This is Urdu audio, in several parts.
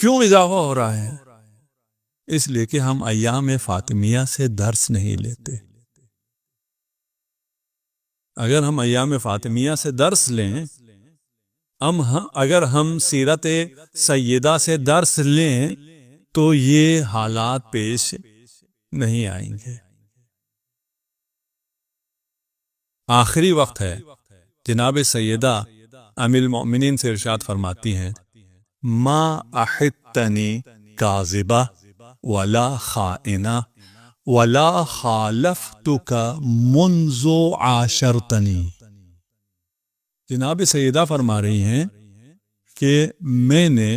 کیوں اضافہ ہو رہا ہے؟ اس لیے کہ ہم ایام فاطمیہ سے درس نہیں لیتے۔ اگر ہم ایام فاطمیہ سے درس لیں، اگر ہم سیرت سیدہ سے درس لیں تو یہ حالات پیش نہیں آئیں گے۔ آخری وقت ہے، جناب سیدہ ام المؤمنین سے ارشاد فرماتی ہیں، ما احتنی کاذبہ ولا خائنہ ولا خالفتک منذ عاشرتنی۔ جناب سیدہ فرما رہی ہیں کہ میں نے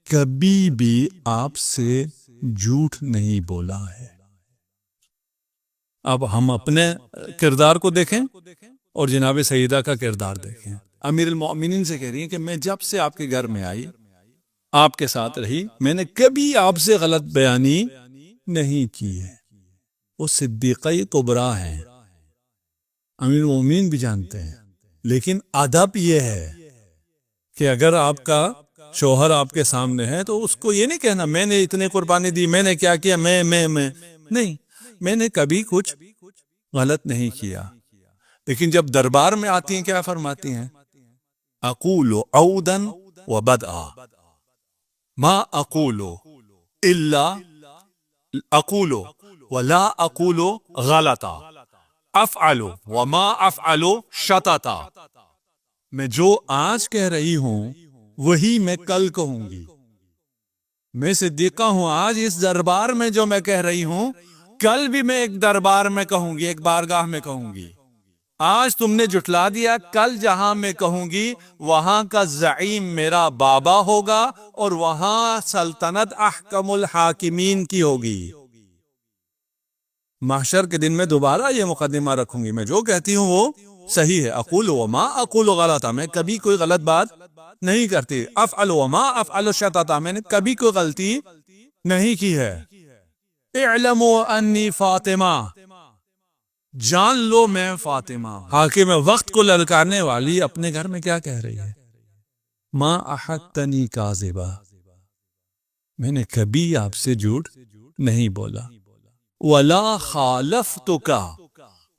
کبھی بھی آپ سے جھوٹ نہیں بولا ہے۔ اب ہم اپنے کردار کو دیکھیں اور جناب سیدہ کا کردار دیکھیں۔ امیر المؤمنین سے کہہ رہی ہیں کہ میں جب سے آپ کے گھر میں آئی، آپ کے ساتھ رہی، میں نے کبھی آپ سے غلط بیانی نہیں کی ہے۔ وہ صدیقہ کبریٰ ہیں، امیر المؤمنین بھی جانتے ہیں، لیکن ادب یہ ہے کہ اگر آپ کا شوہر آپ کے سامنے ہے تو اس کو یہ نہیں کہنا میں نے اتنے قربانی دی، میں نے کیا کیا، میں نہیں، میں نے کبھی کچھ غلط نہیں کیا۔ لیکن جب دربار میں آتی ہیں کیا فرماتی ہیں؟ اقول عودا وبدعا ما اقول الا اقول ولا اقول غلطا افعل وما افعل شططا۔ میں جو آج کہہ رہی ہوں وہی میں کل کہوں گی۔ میں صدیقہ ہوں، آج اس دربار میں جو میں کہہ رہی ہوں کل بھی میں ایک دربار میں کہوں گی، ایک بارگاہ میں کہوں گی۔ آج تم نے جھٹلا دیا، کل جہاں میں کہوں گی وہاں کا زعیم میرا بابا ہوگا اور وہاں سلطنت احکم الحاکمین کی ہوگی۔ محشر کے دن میں دوبارہ یہ مقدمہ رکھوں گی، میں جو کہتی ہوں وہ صحیح ہے۔ اقول وما اقول غلطا، میں کبھی کوئی غلط بات نہیں کرتی۔ افعل وما افعل شططا، میں نے کبھی کوئی غلطی نہیں کی ہے۔ اعلموا انی فاطمہ، جان لو میں فاطمہ۔ حاکم وقت کو للکارنے والی اپنے گھر میں کیا کہہ رہی ہے؟ ما احتنی کاذبہ، میں نے کبھی آپ سے جھوٹ نہیں بولا۔ ولا خالفتک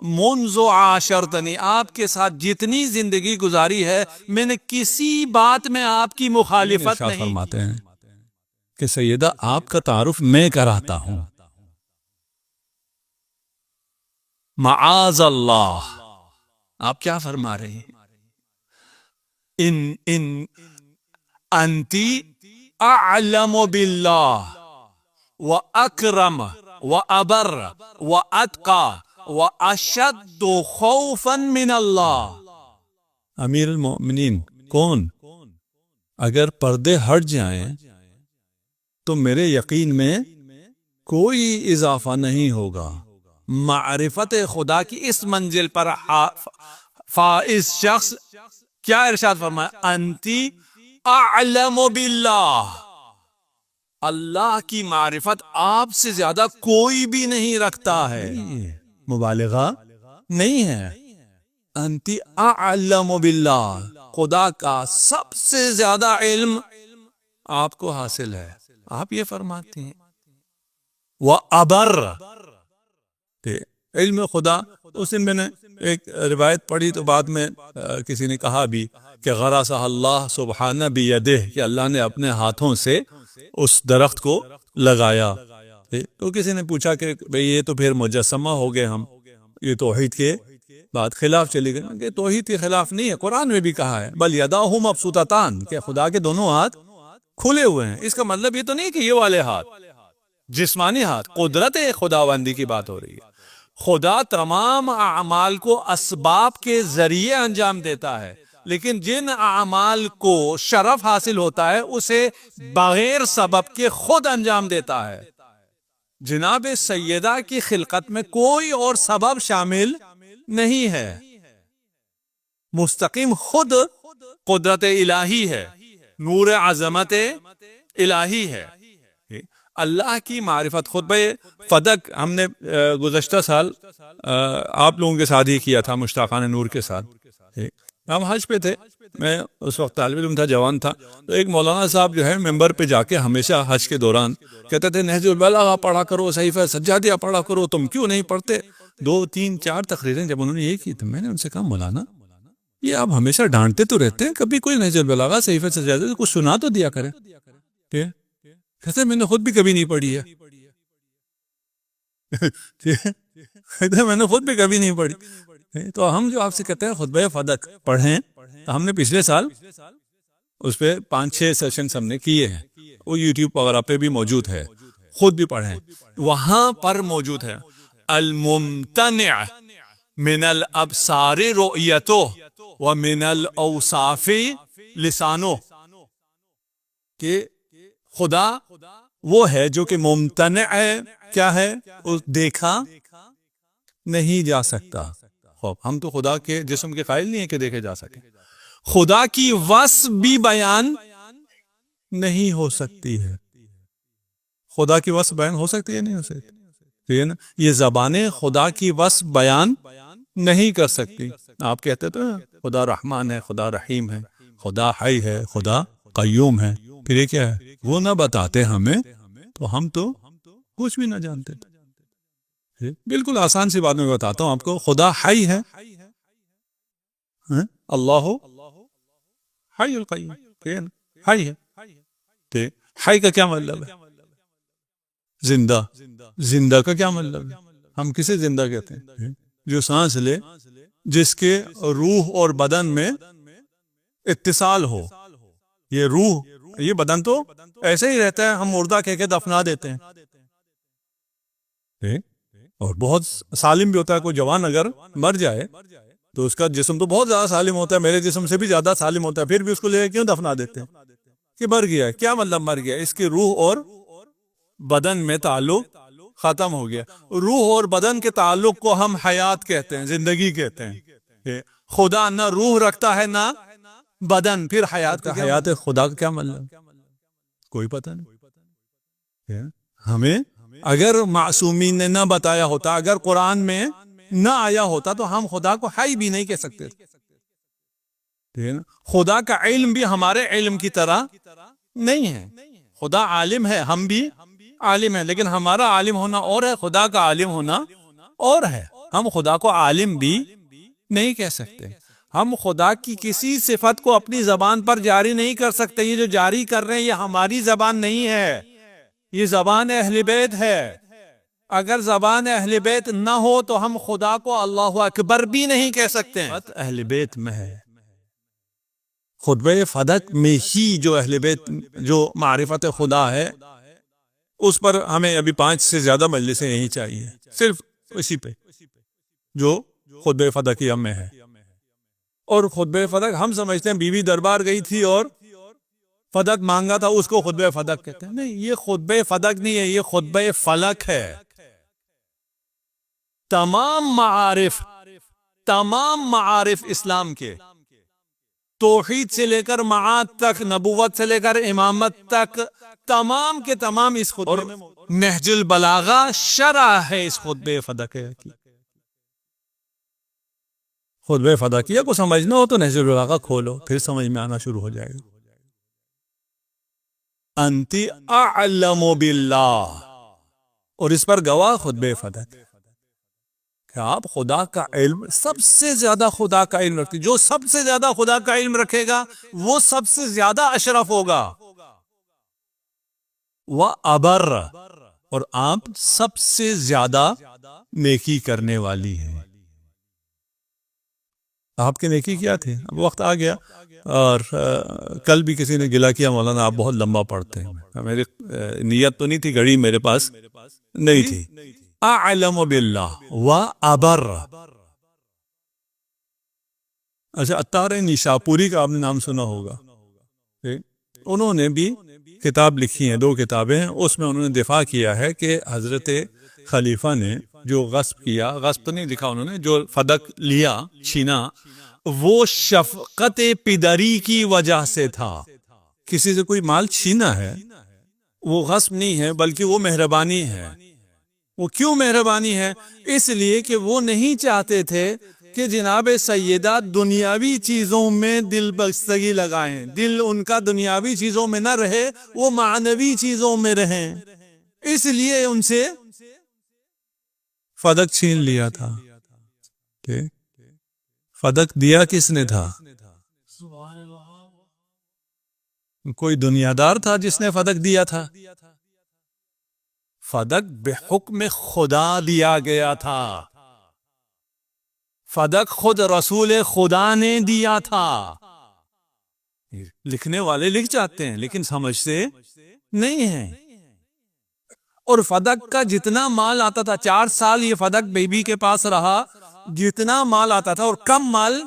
منذ عاشرتنی، آپ کے ساتھ جتنی زندگی گزاری ہے میں نے کسی بات میں آپ کی مخالفت نہیں۔ فرماتے ہیں کہ سیدہ آپ کا تعارف میں کراتا ہوں۔ معاذ اللہ، آپ کیا فرما رہے ہیں؟ ان انتی اعلم باللہ واکرم وابر واتقى واشد خوفا من اللہ۔ امیر المؤمنین کون؟ اگر پردے ہٹ جائیں تو میرے یقین میں کوئی اضافہ نہیں ہوگا۔ معرفت خدا کی اس منزل پر فائز شخص کیا ارشاد فرمایا؟ انتی اعلم باللہ، اللہ کی معرفت آپ سے زیادہ کوئی بھی نہیں رکھتا ہے، مبالغہ نہیں ہے۔ انتی اعلم باللہ، خدا کا سب سے زیادہ علم آپ کو حاصل ہے۔ آپ یہ فرماتے ہیں وَأَبَرَّ، علم خدا۔ اس دن میں نے ایک روایت پڑھی تو بعد میں کسی نے کہا بھی کہ غرسہ اللہ سبحانہ بیدہ، کہ اللہ نے اپنے ہاتھوں سے اس درخت کو لگایا۔ تو کسی نے پوچھا کہ بھئی یہ تو پھر مجسمہ ہو گئے، ہم یہ توحید کے بعد خلاف چلی گئے۔ کہ توحید کے خلاف نہیں ہے، قرآن میں بھی کہا ہے بل یداہ مبسوطتان، کہ خدا کے دونوں ہاتھ کھلے ہوئے ہیں۔ اس کا مطلب یہ تو نہیں کہ یہ والے ہاتھ جسمانی ہاتھ، قدرت خداوندی کی بات ہو رہی ہے۔ خدا تمام اعمال کو اسباب کے ذریعے انجام دیتا ہے، لیکن جن اعمال کو شرف حاصل ہوتا ہے اسے بغیر سبب کے خود انجام دیتا ہے۔ جناب سیدہ کی خلقت میں کوئی اور سبب شامل نہیں ہے، مستقیم خود قدرت الہی ہے، نور عظمت الہی ہے۔ اللہ کی معرفت۔ خطبہ فدق ہم نے گزشتہ سال آپ لوگوں کے ساتھ ہی کیا تھا، مشتاقان نور کے ساتھ۔ ہم حج پہ تھے، میں اس وقت طالب علم تھا، جوان تھا، تو ایک مولانا صاحب جو ہے ممبر پہ جا کے ہمیشہ حج کے دوران کہتے تھے نہج البلاغہ پڑھا کرو، صحیفہ سجادیہ پڑھا کرو، تم کیوں نہیں پڑھتے؟ 2 3 4 تقریریں جب انہوں نے یہ کی تو میں نے ان سے کہا مولانا یہ آپ ہمیشہ ڈانٹتے تو رہتے ہیں، کبھی کوئی نہج البلاغہ صحیفہ سجادیہ کچھ سنا تو دیا کریں۔ کہتے میں نے خود بھی کبھی نہیں پڑھی ہے، کہتے میں نے خود بھی کبھی نہیں پڑھی۔ تو ہم جو آپ سے کہتے ہیں خطبہ فدق پڑھیں، ہم نے پچھلے سال اس پہ 5 6 سیشنز ہم نے کیے ہیں، وہ یوٹیوب وغیرہ پہ بھی موجود ہے، خود بھی پڑھیں، وہاں پر موجود ہے الممتنع من الابصار رؤیتو ومن الاوصاف لسانو، کہ خدا وہ ہے جو کہ ممتنع ہے، کیا ہے؟ اس دیکھا نہیں جا سکتا۔ خوب ہم تو خدا کے جسم کے قائل نہیں ہیں کہ دیکھے جا سکے، خدا کی وصف بھی بیان نہیں ہو سکتی ہے۔ خدا کی وصف بیان ہو سکتی ہے نہیں ہو سکتی؟ ٹھیک ہے نا، یہ زبانیں خدا کی وصف بیان نہیں کر سکتی۔ آپ کہتے تو خدا رحمان ہے، خدا رحیم ہے، خدا حی ہے، خدا قیوم ہے، پھر یہ کیا ہے؟ وہ نہ بتاتے ہمیں تو ہم تو کچھ بھی نہ جانتے تھے۔ بالکل آسان سی بات میں بتاتا ہوں آپ کو، خدا حی ہے، اللہ حی القیوم، حی ہے۔ حی کا کیا مطلب ہے؟ زندہ۔ زندہ کا کیا مطلب ہے؟ ہم کسے زندہ کہتے ہیں؟ جو سانس لے، جس کے روح اور بدن میں اتصال ہو۔ یہ روح، یہ بدن تو ایسے ہی رہتا ہے، ہم مردہ کہہ کے دفنا دیتے ہیں، اور بہت سالم بھی ہوتا ہے۔ کوئی جوان اگر مر جائے تو اس کا جسم تو بہت زیادہ سالم ہوتا ہے، میرے جسم سے بھی زیادہ سالم ہوتا ہے، پھر بھی اس کو لے کے کیوں دفنا دیتے ہیں؟ کہ مر گیا ہے۔ کیا مطلب مر گیا؟ اس کی روح اور بدن میں تعلق ختم ہو گیا۔ روح اور بدن کے تعلق کو ہم حیات کہتے ہیں، زندگی کہتے ہیں۔ خدا نہ روح رکھتا ہے نہ بدن، پھر حیات کا حیات خدا کا کیا مطلب؟ کوئی پتہ نہیں۔ ہمیں اگر معصومین نے نہ بتایا ہوتا، اگر قرآن میں نہ آیا ہوتا تو ہم خدا کو حی بھی نہیں کہہ سکتے تھے۔ خدا کا علم بھی ہمارے علم کی طرح نہیں ہے۔ خدا عالم ہے، ہم بھی عالم ہیں، لیکن ہمارا عالم ہونا اور ہے، خدا کا عالم ہونا اور ہے۔ ہم خدا کو عالم بھی نہیں کہہ سکتے۔ ہم خدا کی کسی صفت کو اپنی زبان پر جاری نہیں کر سکتے۔ یہ جو جاری کر رہے ہیں یہ ہماری زبان نہیں ہے، یہ زبان اہل بیت ہے۔ اگر زبان اہل بیت نہ ہو تو ہم خدا کو اللہ اکبر بھی نہیں کہہ سکتے ہیں۔ اہل بیت میں ہے۔ خطبہ فدق میں ہی جو اہل بیت جو معرفت خدا ہے، اس پر ہمیں ابھی 5 سے زیادہ مجلسیں نہیں چاہیے، صرف اسی پہ جو خطبہ فدقیہ میں ہے۔ اور خطبہ فدق ہم سمجھتے ہیں بیوی دربار گئی تھی اور فدق مانگا تھا، اس کو خطبہ فدق کہتے ہیں۔ نہیں، یہ خطبہ فدق نہیں ہے، یہ خطبہ فلک ہے۔ تمام معارف اسلام کے، توحید سے لے کر معاد تک، نبوت سے لے کر امامت تک، تمام کے تمام اس خطبے میں۔ نہج البلاغہ شرح ہے اس خطبہ فدقیہ کی۔ خطبہ فدقیہ کو سمجھنا ہو تو نہج البلاغہ کھولو، پھر سمجھ میں آنا شروع ہو جائے گا۔ انت اعلم باللہ، اور اس پر گواہ خطبہ فدق کہ آپ خدا کا علم، سب سے زیادہ خدا کا علم رکھتے، جو سب سے زیادہ خدا کا علم رکھے گا وہ سب سے زیادہ اشرف ہوگا۔ وَأَبَرَّ، اور آپ سب سے زیادہ نیکی کرنے والی ہیں۔ آپ کی نیکی کیا تھی؟ اب وقت آ گیا، اور کل بھی کسی نے گلا کیا مولانا آپ بہت لمبا پڑھتے ہیں۔ میری نیت تو نہیں تھی، گھڑی میرے پاس نہیں تھی۔ اعلم باللہ وابر۔ اچھا، عطار نیشاپوری کا آپ نے نام سنا ہوگا، انہوں نے بھی کتاب لکھی ہیں، 2 کتابیں ہیں، اس میں انہوں نے دفاع کیا ہے کہ حضرت خلیفہ نے جو غصب کیا، غصب تو نہیں لکھا انہوں نے، جو فدق لیا، چھینا، وہ شفقت پدری کی وجہ سے تھا۔ کسی سے کوئی مال چھینا ہے، وہ غصب نہیں ہے بلکہ وہ مہربانی ہے۔ وہ کیوں مہربانی ہے؟ اس لیے کہ وہ نہیں چاہتے تھے کہ جناب سیدہ دنیاوی چیزوں میں دل بستگی لگائیں، دل ان کا دنیاوی چیزوں میں نہ رہے، وہ معنوی چیزوں میں رہیں، اس لیے ان سے فدق چھین لیا تھا۔ کہ فدق دیا کس نے تھا؟ کوئی دنیا دار تھا جس نے فدق دیا تھا؟ فدق بحکم خدا دیا گیا تھا، فدق خود رسول خدا نے دیا تھا۔ لکھنے والے لکھ جاتے ہیں لیکن سمجھتے نہیں ہیں۔ اور فدق کا جتنا مال آتا تھا، 4 سال یہ فدق بی بی کے پاس رہا، جتنا مال آتا تھا اور کم مال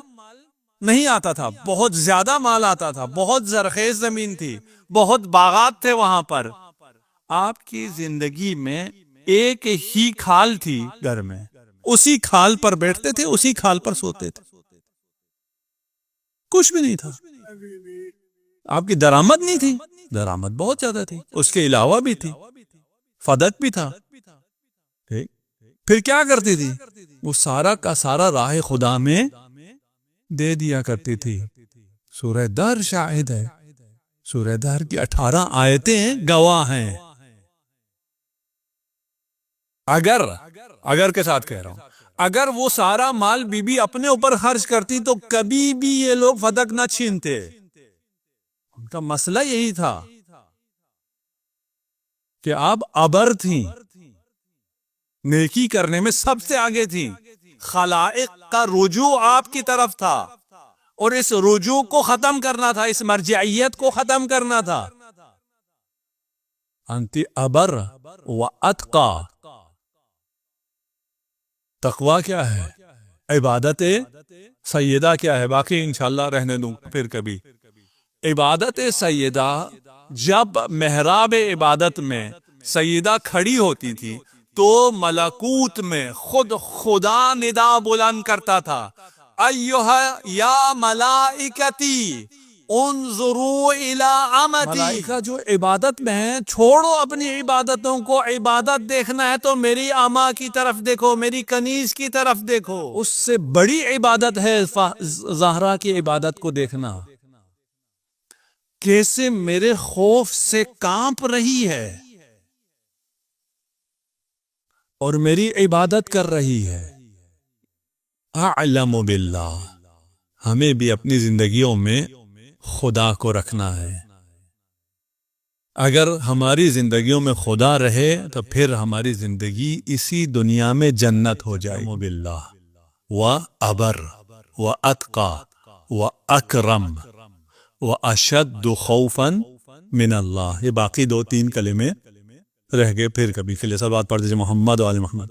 نہیں آتا تھا، بہت زیادہ مال آتا تھا، بہت زرخیز زمین تھی، بہت باغات تھے وہاں پر۔ آپ کی زندگی میں ایک ہی کھال تھی گھر میں، اسی کھال پر بیٹھتے تھے، اسی کھال پر سوتے تھے، کچھ بھی نہیں تھا۔ آپ کی درآمد نہیں تھی، درآمد بہت زیادہ تھی، اس کے علاوہ بھی تھی، فدق بھی تھا۔ پھر کیا کرتی تھی؟ وہ سارا کا سارا راہ خدا میں دے دیا کرتی تھی۔ سورہ دہر شاہد ہے، سورہ دہر کی 18 آیتیں گواہ ہیں۔ اگر کے ساتھ کہہ رہا ہوں، اگر وہ سارا مال بی بی اپنے اوپر خرچ کرتی تو کبھی بھی یہ لوگ فدق نہ چھینتے۔ ان کا مسئلہ یہی تھا کہ آپ ابر تھیں، نیکی کرنے میں سب سے آگے تھیں، خلائق کا رجوع آپ کی طرف تھا، اور اس رجوع کو ختم کرنا تھا، اس مرجعیت کو ختم کرنا تھا۔ انتی ابر و اتقا، تقوی کیا ہے؟ عبادت سیدہ کیا ہے؟ باقی انشاءاللہ رہنے دوں پھر کبھی۔ عبادت سیدہ، جب محراب عبادت میں سیدہ کھڑی ہوتی تھی تو ملکوت میں خود خدا ندا بلند کرتا تھا، ایھا یا ملائکتی انظروا الی عمتی۔ ملائکہ جو عبادت میں ہیں، چھوڑو اپنی عبادتوں کو، عبادت دیکھنا ہے تو میری آما کی طرف دیکھو، میری کنیز کی طرف دیکھو۔ اس سے بڑی عبادت ہے زہرا کی عبادت کو دیکھنا، کیسے میرے خوف سے کانپ رہی ہے اور میری عبادت کر رہی ہے۔ اعلم باللہ، ہمیں بھی اپنی زندگیوں میں خدا کو رکھنا ہے۔ اگر ہماری زندگیوں میں خدا رہے تو پھر ہماری زندگی اسی دنیا میں جنت ہو جائے۔ اعلم باللہ و ابر و اتقا و اکرم و اشد خوفا من اللہ۔ یہ باقی 2-3 کلمے رہ گئے، پھر کبھی کے لیے سب بات پڑھ دیجیے۔ محمد و آل محمد۔